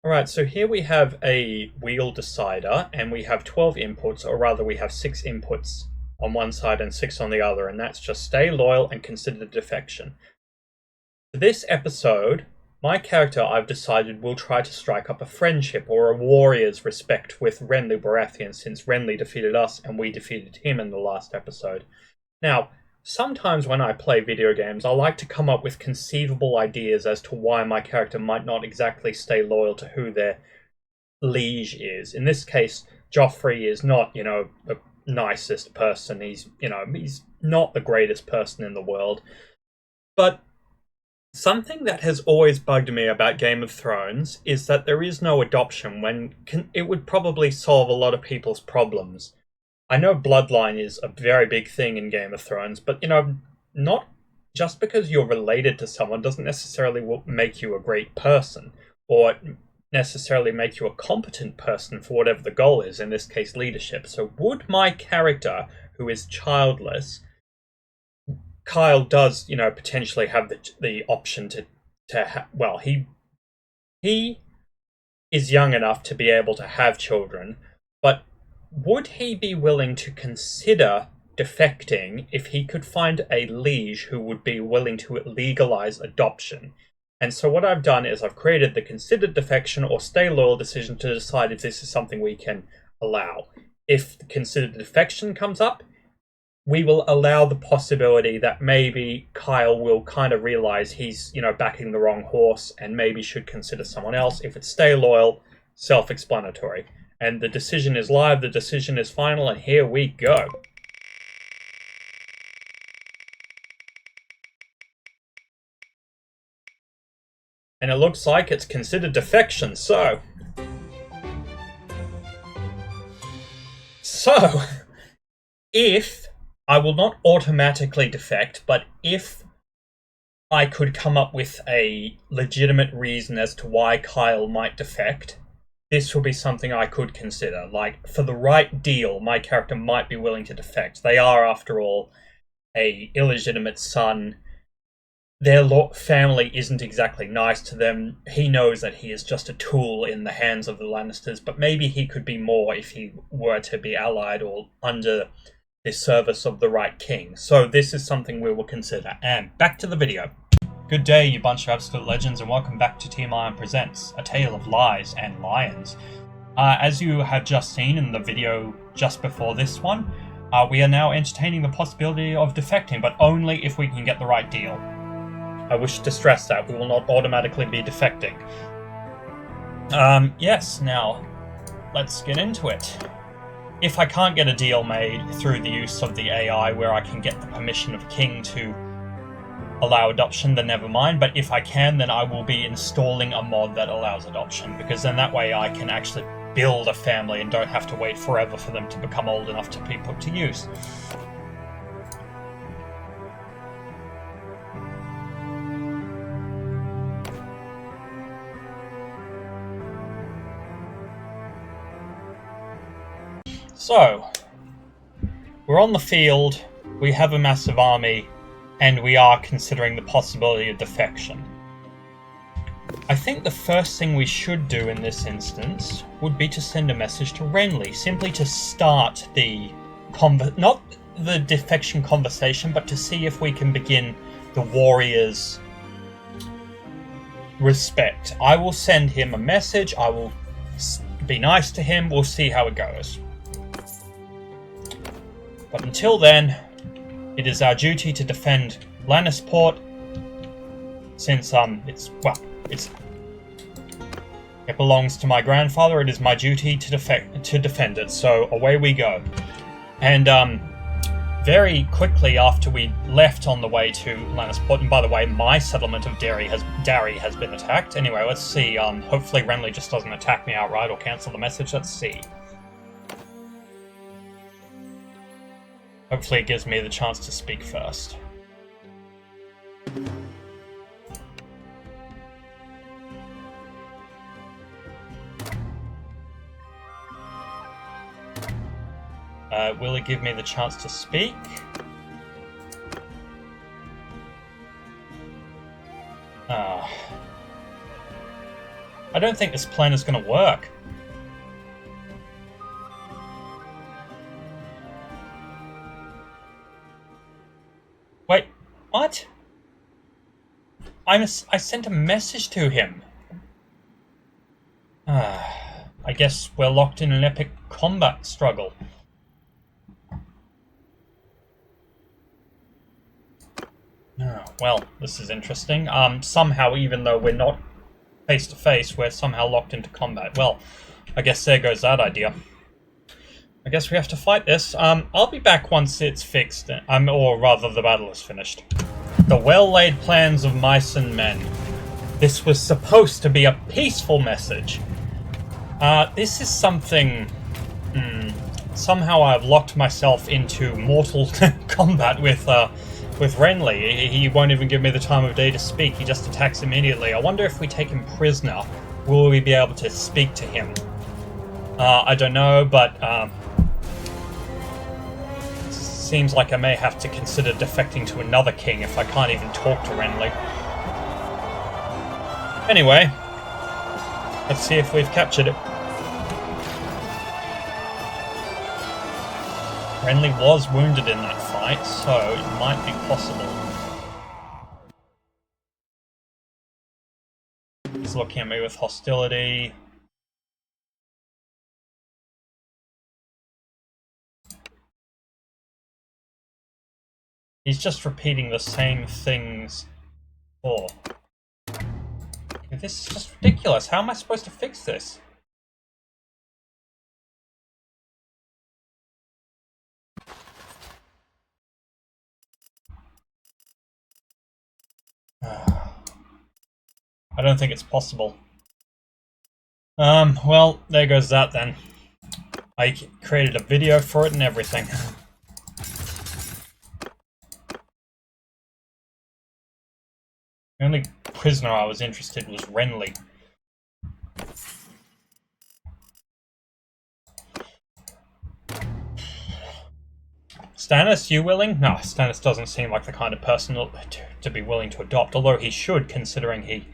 Alright, so here we have a wheel decider, and we have 12 inputs, or rather we have 6 inputs on one side and 6 on the other, and that's just stay loyal and consider defection. For this episode, my character, I've decided, will try to strike up a friendship or a warrior's respect with Renly Baratheon, since Renly defeated us and we defeated him in the last episode. Now, sometimes when I play video games, I like to come up with conceivable ideas as to why my character might not exactly stay loyal to who their liege is. In this case, Joffrey is not, the nicest person. He's not the greatest person in the world. But something that has always bugged me about Game of Thrones is that there is no adoption when it would probably solve a lot of people's problems. I know bloodline is a very big thing in Game of Thrones, but, not just because you're related to someone doesn't necessarily make you a great person, or necessarily make you a competent person for whatever the goal is, in this case leadership. So would my character, who is childless, Kyle does, potentially have the option he is young enough to be able to have children, but would he be willing to consider defecting if he could find a liege who would be willing to legalize adoption? And so what I've done is I've created the considered defection or stay loyal decision to decide if this is something we can allow. If the considered defection comes up, we will allow the possibility that maybe Kyle will kind of realize he's, backing the wrong horse and maybe should consider someone else. If it's stay loyal, self-explanatory. And the decision is live, the decision is final, and here we go. And it looks like it's considered defection, so... if I will not automatically defect, but if I could come up with a legitimate reason as to why Kyle might defect, this will be something I could consider. Like, for the right deal, my character might be willing to defect. They are, after all, a illegitimate son. Their family isn't exactly nice to them. He knows that he is just a tool in the hands of the Lannisters, but maybe he could be more if he were to be allied or under the service of the right king. So this is something we will consider. And back to the video. Good day, you bunch of absolute legends, and welcome back to Team Iron Presents, a tale of lies and lions. As you have just seen in the video just before this one, we are now entertaining the possibility of defecting, but only if we can get the right deal. I wish to stress that we will not automatically be defecting. Yes, now, let's get into it. If I can't get a deal made through the use of the AI where I can get the permission of King to allow adoption, then never mind. But if I can, then I will be installing a mod that allows adoption, because then that way I can actually build a family and don't have to wait forever for them to become old enough to be put to use. So, we're on the field, we have a massive army, and we are considering the possibility of defection. I think the first thing we should do in this instance would be to send a message to Renly, simply to start the not the defection conversation, but to see if we can begin the warrior's respect. I will send him a message, I will be nice to him, we'll see how it goes. But until then, it is our duty to defend Lannisport, since it belongs to my grandfather. It is my duty to defend it. So away we go. And very quickly after we left on the way to Lannisport, and by the way, my settlement of Darry has been attacked. Anyway, let's see. Hopefully Renly just doesn't attack me outright or cancel the message. Let's see. Hopefully it gives me the chance to speak first. Will it give me the chance to speak? I don't think this plan is going to work. Wait, what? I sent a message to him. I guess we're locked in an epic combat struggle. Well, this is interesting. Somehow, even though we're not face to face, we're somehow locked into combat. Well, I guess there goes that idea. I guess we have to fight this. I'll be back once it's fixed, or rather the battle is finished. The well-laid plans of mice and men. This was supposed to be a peaceful message. This is something... somehow I've locked myself into mortal combat with Renly. He won't even give me the time of day to speak. He just attacks immediately. I wonder if we take him prisoner, will we be able to speak to him? I don't know, but seems like I may have to consider defecting to another king if I can't even talk to Renly. Anyway, let's see if we've captured it. Renly was wounded in that fight, so it might be possible. He's looking at me with hostility. He's just repeating the same things before. This is just ridiculous. How am I supposed to fix this? I don't think it's possible. Well, there goes that then. I created a video for it and everything. The only prisoner I was interested in was Renly. Stannis, you willing? No, Stannis doesn't seem like the kind of person to be willing to adopt, although he should, considering he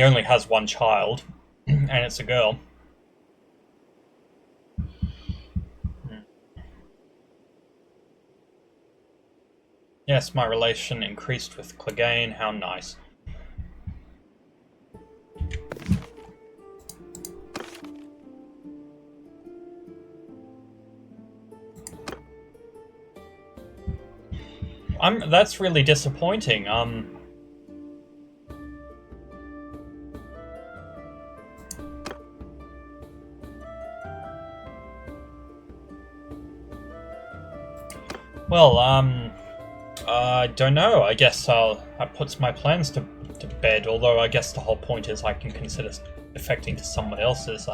only has one child, and it's a girl. Yes, my relation increased with Clegane, how nice. That's really disappointing. Well, I don't know. I guess that puts my plans to bed, although I guess the whole point is I can consider defecting to someone else's.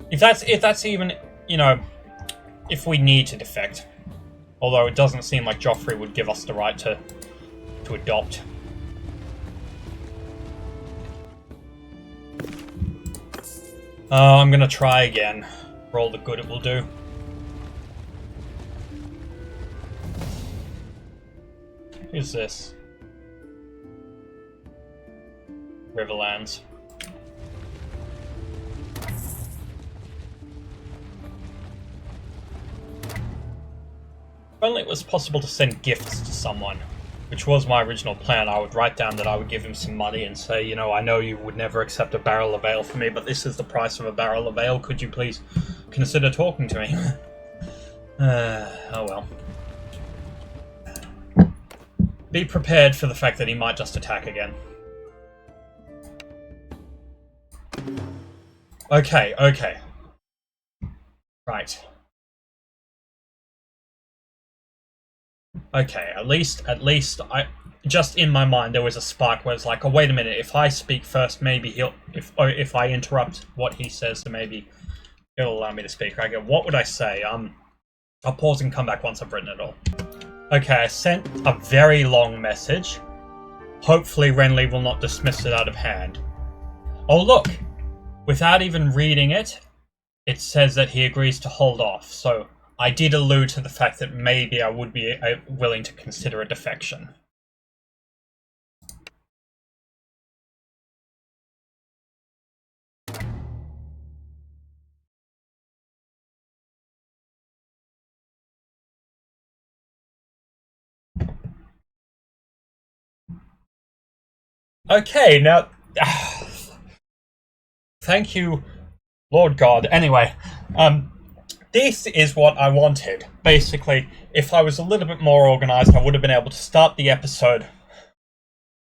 If that's even, you know, if we need to defect. Although it doesn't seem like Joffrey would give us the right to adopt. I'm gonna try again, for all the good it will do. Who's this? Riverlands. If only it was possible to send gifts to someone, which was my original plan. I would write down that I would give him some money and say, you know, I know you would never accept a barrel of ale from me, but this is the price of a barrel of ale. Could you please consider talking to me? Oh well. Be prepared for the fact that he might just attack again. Okay. Right. Okay, at least I just in my mind there was a spark where it's like, oh wait a minute, if I speak first, maybe if I interrupt what he says, then maybe he'll allow me to speak. I go, what would I say? I'll pause and come back once I've written it all. Okay, I sent a very long message. Hopefully Renly will not dismiss it out of hand. Oh look! Without even reading it, it says that he agrees to hold off, so I did allude to the fact that maybe I would be willing to consider a defection. Okay, now... thank you, Lord God. Anyway, this is what I wanted. Basically, if I was a little bit more organized, I would have been able to start the episode.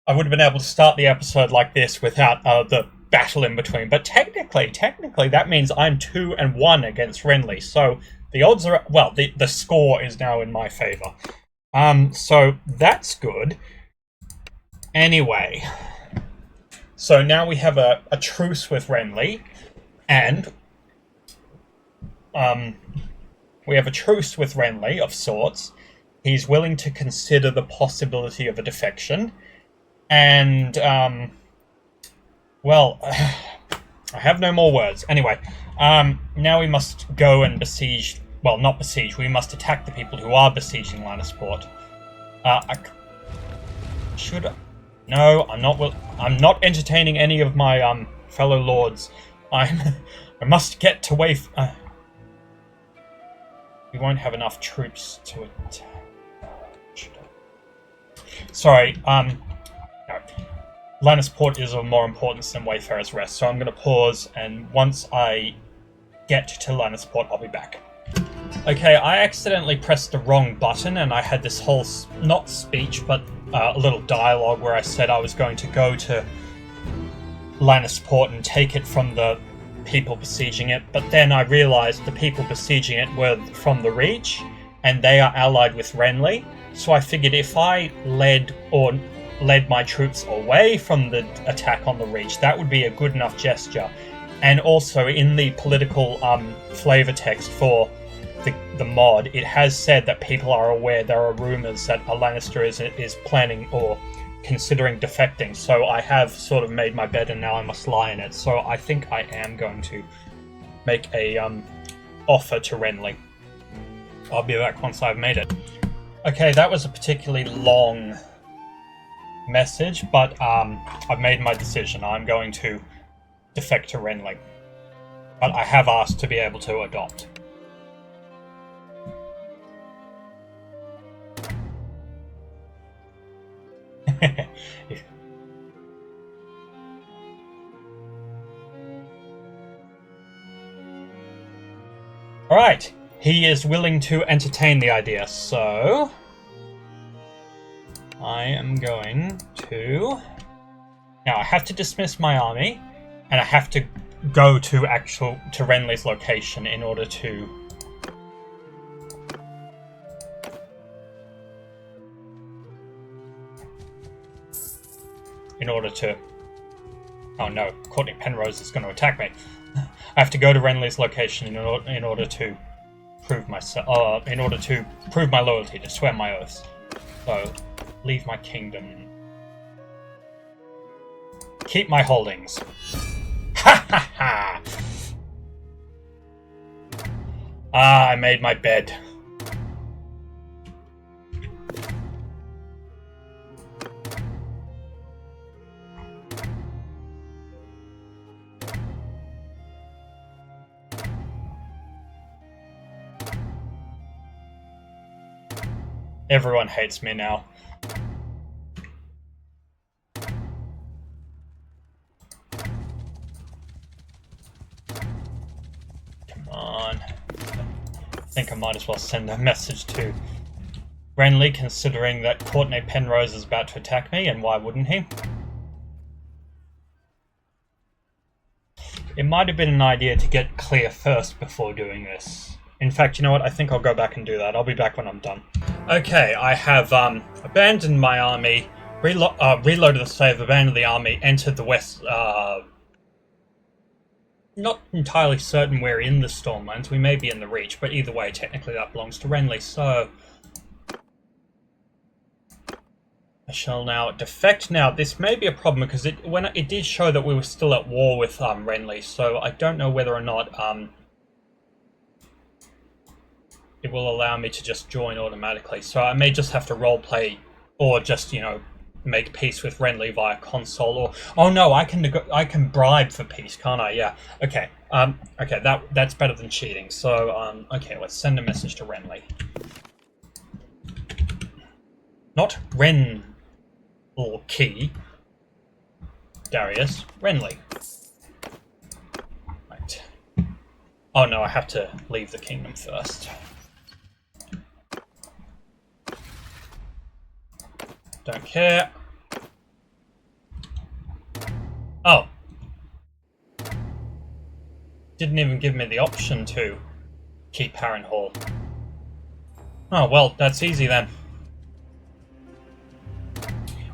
I would have been able to start the episode like this without the battle in between. But technically, that means I'm 2-1 against Renly. So the odds are, well, the score is now in my favor. So that's good. Anyway, so now we have a truce with Renly, and we have a truce with Renly of sorts. He's willing to consider the possibility of a defection, and well, I have no more words. Anyway, now we must go and besiege. Well, not besiege. We must attack the people who are besieging Lannisport. Should I? No, I'm not. I'm not entertaining any of my fellow lords. I must get to we won't have enough troops to attack. Sorry. No. Lannisport is of more importance than Wayfarer's Rest, so I'm going to pause, and once I get to Lannisport, I'll be back. Okay, I accidentally pressed the wrong button, and I had this whole, not speech, but a little dialogue where I said I was going to go to Lannisport and take it from the people besieging it, but then I realized the people besieging it were from the Reach, and they are allied with Renly, so I figured if I led my troops away from the attack on the Reach, that would be a good enough gesture. And also, in the political flavor text for the mod, it has said that people are aware there are rumors that a Lannister is planning or considering defecting, so I have sort of made my bed and now I must lie in it. So I think I am going to make a offer to Renly. I'll be back once I've made it. Okay, that was a particularly long message, but I've made my decision. I'm going to defect to Renly, but I have asked to be able to adopt. Alright, he is willing to entertain the idea, so I am going to... Now, I have to dismiss my army, and I have to go to Renly's location in order to... Oh no, Courtney Penrose is going to attack me. I have to go to Renly's location in order to prove myself, in order to prove my loyalty, to swear my oaths. So, leave my kingdom. Keep my holdings. Ha ha ha! Ah, I made my bed. Everyone hates me now. Come on. I think I might as well send a message to Renly, considering that Courtney Penrose is about to attack me, and why wouldn't he? It might have been an idea to get clear first before doing this. In fact, you know what? I think I'll go back and do that. I'll be back when I'm done. Okay, I have abandoned my army, reloaded the save, abandoned the army, entered the west. Not entirely certain we're in the Stormlands. We may be in the Reach, but either way, technically that belongs to Renly. So I shall now defect. Now, this may be a problem because it did show that we were still at war with Renly. So I don't know whether or not it will allow me to just join automatically. So I may just have to roleplay, or just, you know, make peace with Renly via console. Or oh no, I can bribe for peace, can't I? Yeah. Okay. Okay. That's better than cheating. So okay, let's send a message to Renly. Not Ren or Key. Darius, Renly. Right. Oh no, I have to leave the kingdom first. Don't care. Oh. Didn't even give me the option to keep Harrenhal. Oh, well, that's easy then.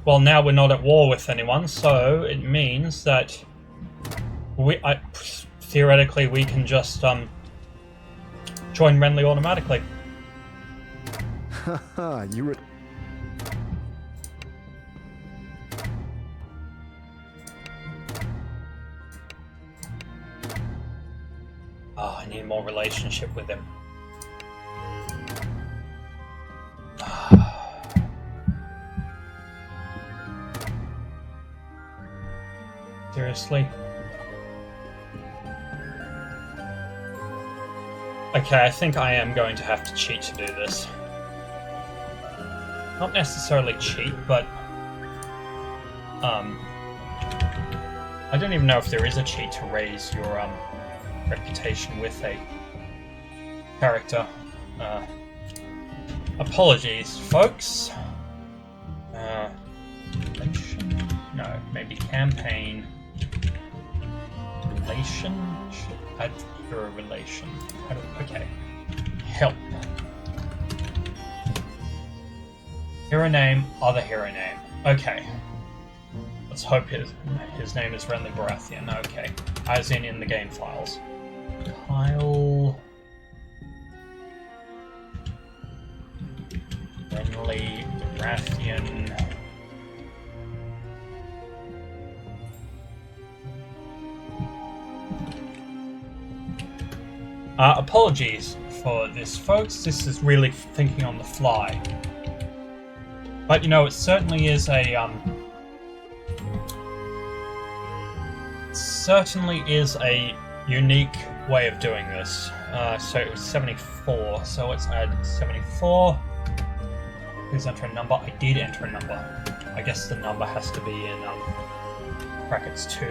Well, now we're not at war with anyone, so it means that theoretically we can just join Renly automatically. Haha, you were... Oh, I need more relationship with him. Seriously? Okay, I think I am going to have to cheat to do this. Not necessarily cheat, but I don't even know if there is a cheat to raise your reputation with a character. Apologies, folks. Relation? No, maybe campaign. Relation? Add hero relation. Okay. Help. Hero name, other hero name. Okay. Let's hope his name is Renly Baratheon. Okay. As in the game files. Kyle... Renly Baratheon... apologies for this, folks. This is really thinking on the fly. But, you know, it certainly is a, unique way of doing this. So it was 74, so let's add 74. Please enter a number. I did enter a number. I guess the number has to be in, brackets 2.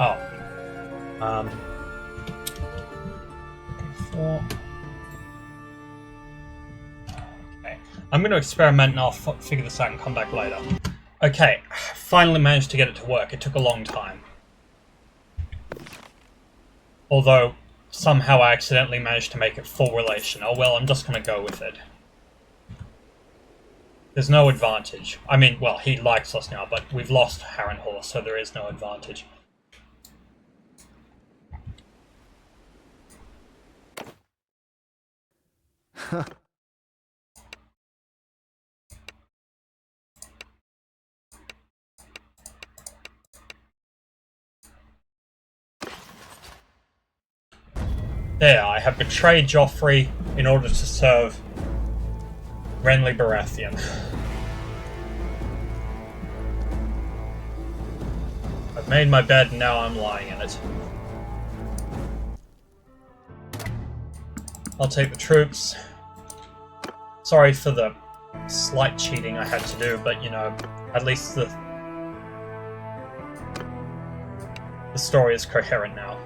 Oh. 4. Okay. I'm going to experiment and I'll figure this out and come back later. Okay, finally managed to get it to work. It took a long time. Although, somehow I accidentally managed to make it full relation. Oh well, I'm just going to go with it. There's no advantage. I mean, well, he likes us now, but we've lost Harrenhal, so there is no advantage. There, I have betrayed Joffrey in order to serve Renly Baratheon. I've made my bed and now I'm lying in it. I'll take the troops. Sorry for the slight cheating I had to do, but you know, at least the story is coherent now.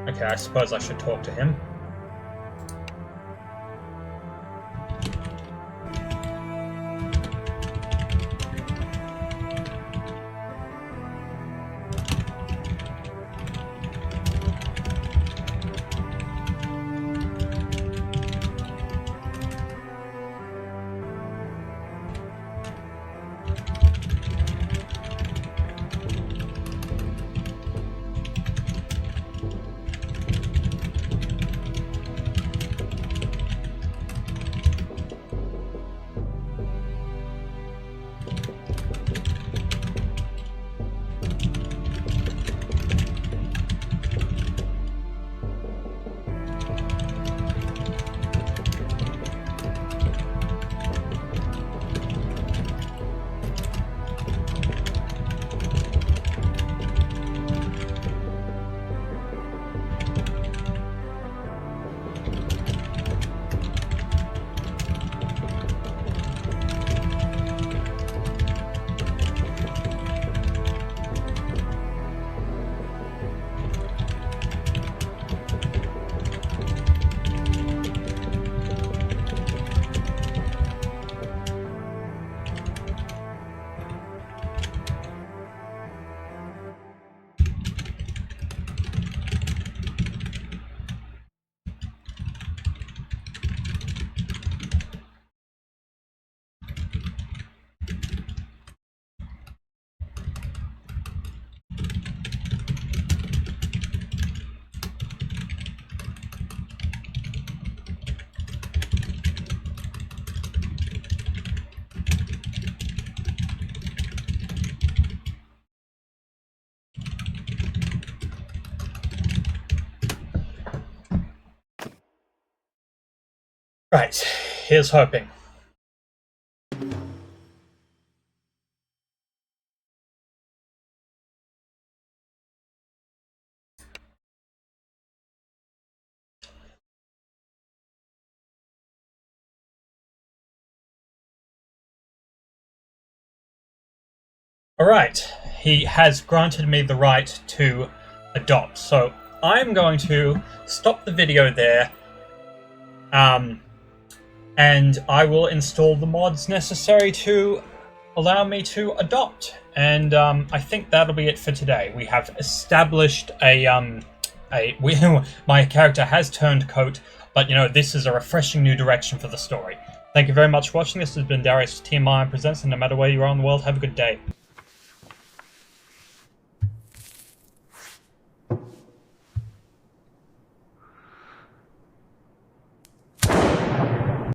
Okay, I suppose I should talk to him. Right, here's hoping. Alright, he has granted me the right to adopt, so I'm going to stop the video there, and I will install the mods necessary to allow me to adopt. And I think that'll be it for today. We have established my character has turned coat, but this is a refreshing new direction for the story. Thank you very much for watching. This has been Darius TMI Presents, and no matter where you are in the world, have a good day.